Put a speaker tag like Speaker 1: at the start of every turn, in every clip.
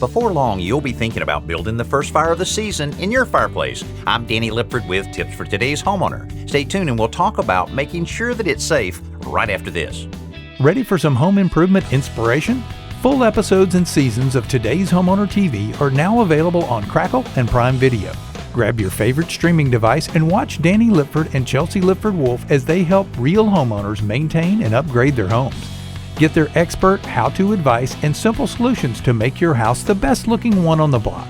Speaker 1: Before long, you'll be thinking about building the first fire of the season in your fireplace. I'm Danny Lipford with tips for today's homeowner. Stay tuned and we'll talk about making sure that it's safe right after this.
Speaker 2: Ready for some home improvement inspiration? Full episodes and seasons of today's Homeowner TV are now available on Crackle and Prime Video. Grab your favorite streaming device and watch Danny Lipford and Chelsea Lipford Wolf as they help real homeowners maintain and upgrade their homes. Get their expert how-to advice and simple solutions to make your house the best-looking one on the block.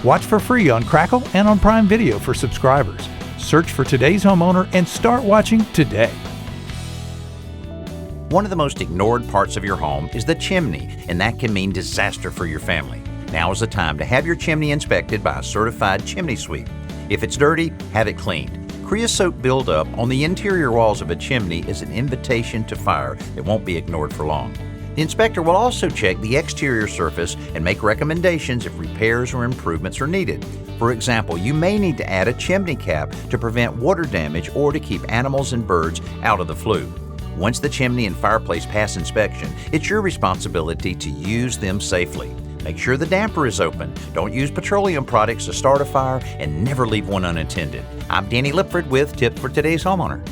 Speaker 2: Watch for free on Crackle and on Prime Video for subscribers. Search for today's homeowner and start watching today.
Speaker 1: One of the most ignored parts of your home is the chimney, and that can mean disaster for your family. Now is the time to have your chimney inspected by a certified chimney sweep. If it's dirty, have it cleaned. Creosote buildup on the interior walls of a chimney is an invitation to fire that won't be ignored for long. The inspector will also check the exterior surface and make recommendations if repairs or improvements are needed. For example, you may need to add a chimney cap to prevent water damage or to keep animals and birds out of the flue. Once the chimney and fireplace pass inspection, it's your responsibility to use them safely. Make sure the damper is open. Don't use petroleum products to start a fire and never leave one unattended. I'm Danny Lipford with Tips for Today's Homeowner.